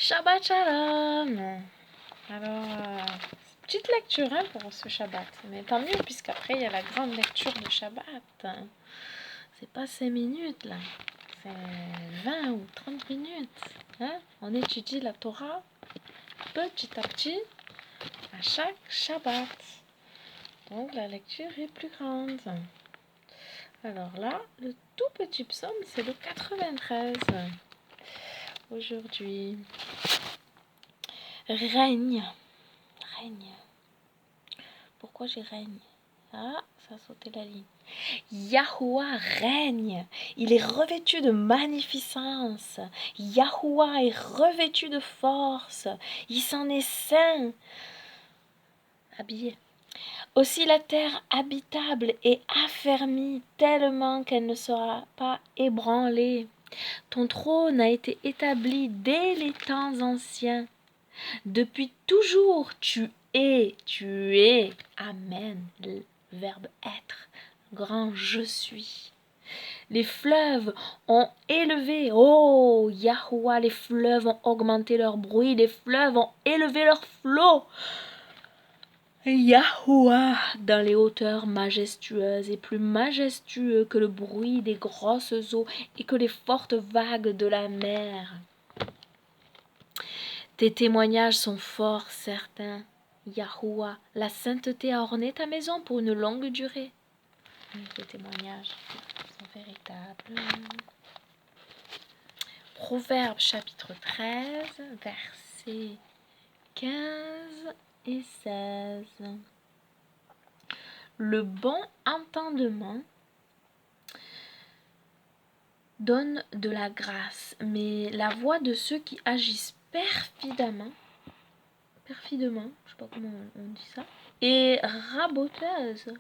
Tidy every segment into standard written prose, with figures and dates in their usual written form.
Shabbat Shalom. Alors, petite lecture pour ce Shabbat. Mais tant mieux, puisqu'après, il y a la grande lecture de Shabbat. C'est pas 5 minutes, là. C'est 20 ou 30 minutes. On étudie la Torah petit à petit à chaque Shabbat. Donc, la lecture est plus grande. Alors là, le tout petit psaume, c'est le 93. Aujourd'hui. Règne. Pourquoi j'ai règne? Ah, ça a sauté la ligne. Yahuwah règne. Il est revêtu de magnificence. Yahuwah est revêtu de force. Il s'en est saint. Habillé. Aussi la terre habitable est affermie tellement qu'elle ne sera pas ébranlée. Ton trône a été établi dès les temps anciens. Depuis toujours, tu es. Amen. Le verbe être. Grand je suis. Les fleuves ont élevé. Oh, Yahuwah, les fleuves ont augmenté leur bruit. Les fleuves ont élevé leur flot. Yahuwah, dans les hauteurs majestueuses et plus majestueux que le bruit des grosses eaux et que les fortes vagues de la mer. Tes témoignages sont forts, certains. Yahuwah, la sainteté a orné ta maison pour une longue durée. Tes témoignages sont véritables. Proverbes chapitre 13, versets 15 et 16. Le bon entendement donne de la grâce, mais la voix de ceux qui agissent perfidement, je sais pas comment on dit ça, est raboteuse.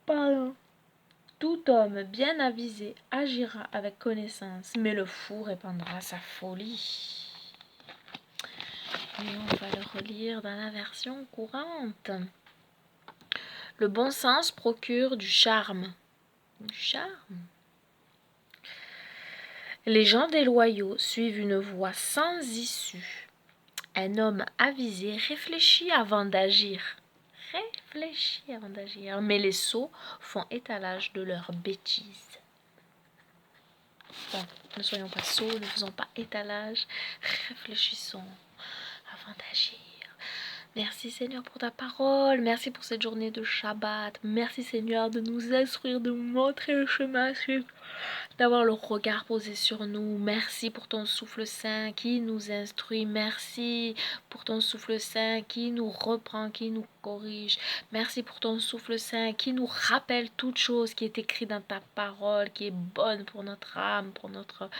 Pardon. Tout homme bien avisé agira avec connaissance, mais le fou répandra sa folie. Et on va le relire dans la version courante. Le bon sens procure du charme. Du charme. Les gens déloyaux suivent une voie sans issue. Un homme avisé réfléchit avant d'agir. Mais les sots font étalage de leurs bêtises. Bon, ne soyons pas sots, ne faisons pas étalage, réfléchissons avant d'agir. Merci Seigneur pour ta parole, merci pour cette journée de Shabbat, merci Seigneur de nous instruire, de montrer le chemin, d'avoir le regard posé sur nous. Merci pour ton souffle saint qui nous instruit. Merci pour ton souffle saint qui nous reprend, qui nous corrige. Merci pour ton souffle saint qui nous rappelle toute chose qui est écrite dans ta parole, qui est bonne pour notre âme, pour notre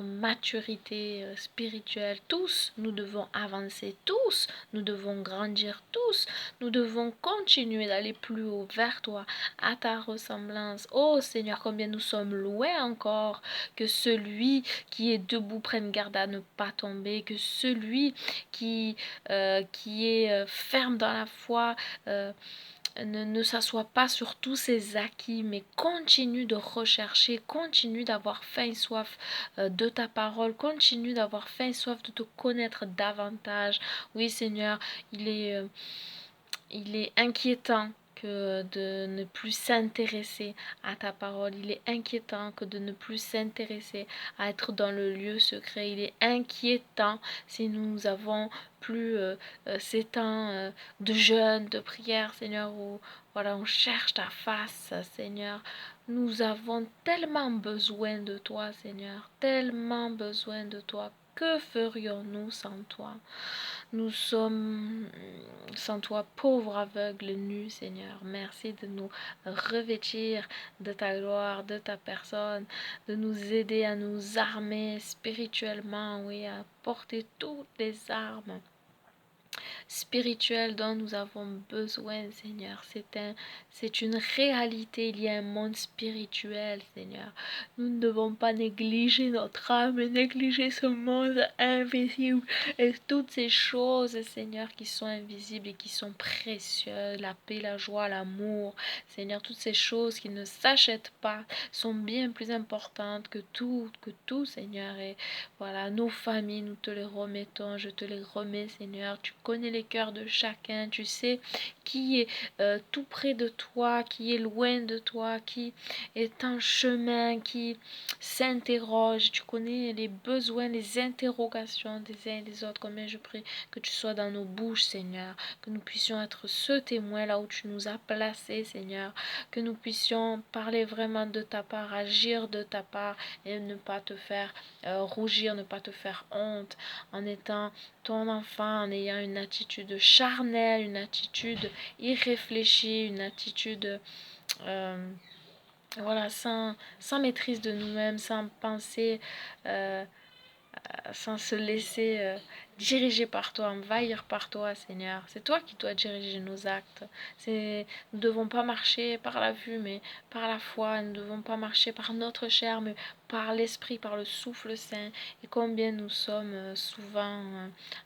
maturité spirituelle. Tous, nous devons avancer, tous, nous devons grandir, tous, nous devons continuer d'aller plus haut vers toi, à ta ressemblance. Oh Seigneur, combien nous sommes loin encore, que celui qui est debout prenne garde à ne pas tomber, que celui qui est ferme dans la foi ne s'assoit pas sur tous ses acquis, mais continue de rechercher, continue d'avoir faim et soif de ta parole, continue d'avoir faim et soif de te connaître davantage. Oui Seigneur, il est inquiétant que de ne plus s'intéresser à ta parole. Il est inquiétant que de ne plus s'intéresser à être dans le lieu secret. Il est inquiétant si nous avons plus ces temps de jeûne, de prière, Seigneur, où voilà, on cherche ta face, Seigneur. Nous avons tellement besoin de toi, Seigneur, tellement besoin de toi. Que ferions-nous sans toi? Nous sommes sans toi pauvres, aveugles, nus, Seigneur. Merci de nous revêtir de ta gloire, de ta personne, de nous aider à nous armer spirituellement, oui, à porter toutes les armes spirituel dont nous avons besoin, Seigneur. C'est une réalité. Il y a un monde spirituel, Seigneur. Nous ne devons pas négliger notre âme et négliger ce monde invisible et toutes ces choses, Seigneur, qui sont invisibles et qui sont précieuses. La paix, la joie, l'amour, Seigneur, toutes ces choses qui ne s'achètent pas sont bien plus importantes que tout, Seigneur. Et voilà, nos familles, nous te les remettons, je te les remets, Seigneur. Tu connais les cœurs de chacun, tu sais qui est tout près de toi, qui est loin de toi, qui est en chemin, qui s'interroge. Tu connais les besoins, les interrogations des uns et des autres. Combien je prie que tu sois dans nos bouches, Seigneur, que nous puissions être ce témoin là où tu nous as placés, Seigneur, que nous puissions parler vraiment de ta part, agir de ta part et ne pas te faire rougir, ne pas te faire honte en étant ton enfant, en ayant une attitude charnelle, une attitude irréfléchie, une attitude voilà, sans maîtrise de nous-mêmes, sans penser, sans se laisser diriger par toi, envahir par toi, Seigneur. C'est toi qui dois diriger nos actes. Nous ne devons pas marcher par la vue, mais par la foi. Nous ne devons pas marcher par notre chair, mais par l'Esprit, par le souffle saint. Et combien nous sommes souvent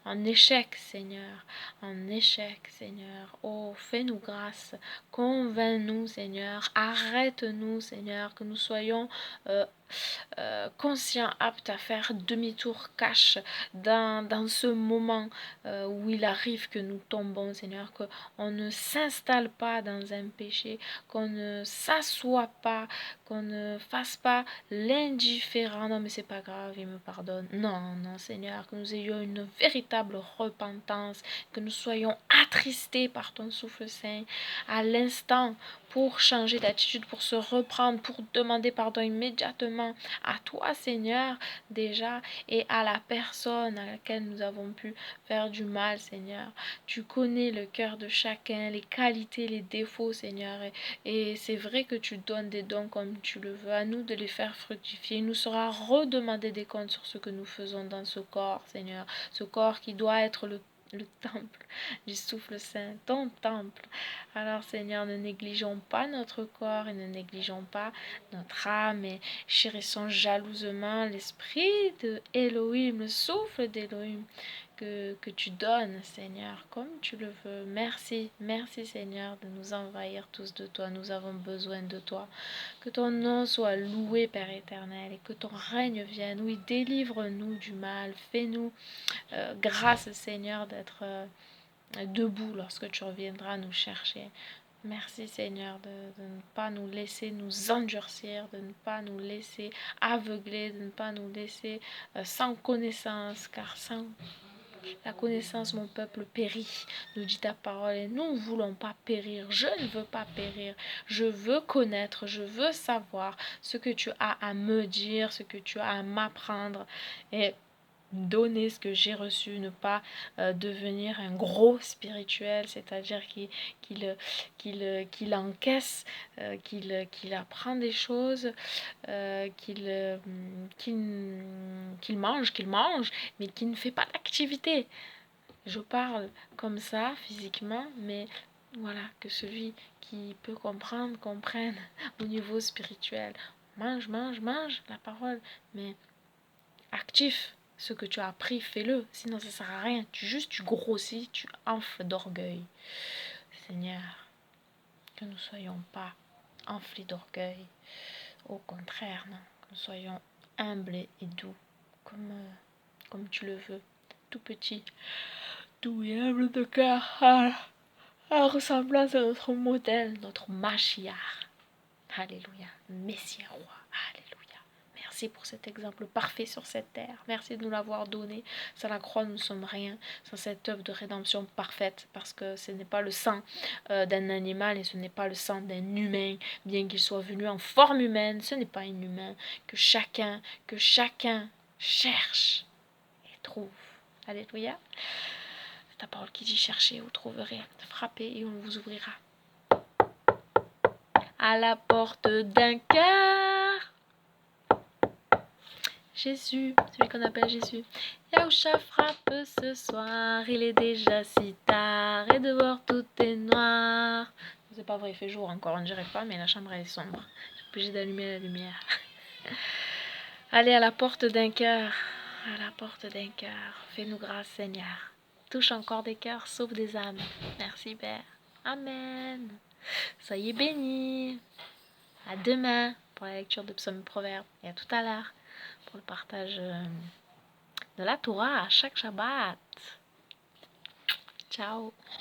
en échec, Seigneur. En échec, Seigneur. Oh, fais-nous grâce. Convainc-nous, Seigneur. Arrête-nous, Seigneur, que nous soyons conscient, apte à faire demi-tour cash dans ce moment où il arrive que nous tombons, Seigneur, qu'on ne s'installe pas dans un péché, qu'on ne s'assoit pas, qu'on ne fasse pas l'indifférent. Non, mais c'est pas grave, il me pardonne. Non, non, Seigneur, que nous ayons une véritable repentance, que nous soyons attristés par ton souffle saint à l'instant pour changer d'attitude, pour se reprendre, pour demander pardon immédiatement à toi, Seigneur, déjà, et à la personne à laquelle nous avons pu faire du mal, Seigneur. Tu connais le cœur de chacun, les qualités, les défauts, Seigneur, et c'est vrai que tu donnes des dons comme tu le veux. À nous de les faire fructifier. Il nous sera redemandé des comptes sur ce que nous faisons dans ce corps, Seigneur, ce corps qui doit être le temple du souffle saint, ton temple. Alors, Seigneur, ne négligeons pas notre corps et ne négligeons pas notre âme et chérissons jalousement l'esprit de Elohim, le souffle d'Elohim que tu donnes, Seigneur, comme tu le veux. Merci, merci, Seigneur, de nous envahir tous de toi. Nous avons besoin de toi. Que ton nom soit loué, Père éternel, et que ton règne vienne. Oui, délivre-nous du mal. Fais-nous grâce, Seigneur, d'être debout lorsque tu reviendras nous chercher. Merci, Seigneur, de ne pas nous laisser nous endurcir, de ne pas nous laisser aveugler, de ne pas nous laisser sans connaissance, car sans la connaissance, mon peuple périt, nous dit ta parole, et nous ne voulons pas périr. Je ne veux pas périr. Je veux connaître, je veux savoir ce que tu as à me dire, ce que tu as à m'apprendre, et donner ce que j'ai reçu, ne pas devenir un gros spirituel, c'est-à-dire qu'il encaisse, qu'il apprend des choses, qu'il mange, mais qu'il ne fait pas d'activité. Je parle comme ça, physiquement, mais voilà, que celui qui peut comprendre, comprenne au niveau spirituel. Mange, mange, mange la parole, mais actif. Ce que tu as appris, fais-le. Sinon, ça sert à rien. Tu grossis, tu enfles d'orgueil. Seigneur, que nous ne soyons pas enflés d'orgueil. Au contraire, non. Que nous soyons humbles et doux, comme tu le veux. Tout petit, doux et humble de cœur, à ressemblance à notre modèle, notre Mashiach. Alléluia. Messie roi. Alléluia. Merci pour cet exemple parfait sur cette terre. Merci de nous l'avoir donné. Sans la croix, nous ne sommes rien. Sans cette œuvre de rédemption parfaite, parce que ce n'est pas le sang d'un animal et ce n'est pas le sang d'un humain, bien qu'il soit venu en forme humaine, ce n'est pas inhumain. Que chacun cherche et trouve. Alléluia. C'est ta parole qui dit cherchez, vous trouverez, frappez et on vous ouvrira. À la porte d'un cœur, Jésus, celui qu'on appelle Jésus. Yaousha frappe ce soir, il est déjà si tard et dehors tout est noir. C'est pas vrai, il fait jour encore, on dirait pas, mais la chambre elle est sombre. Je suis obligée d'allumer la lumière. Allez à la porte d'un cœur, à la porte d'un cœur. Fais-nous grâce, Seigneur. Touche encore des cœurs, sauve des âmes. Merci, Père. Amen. Soyez bénis. À demain pour la lecture de Psaume Proverbe et à tout à l'heure pour le partage de la Torah à chaque Shabbat. Ciao.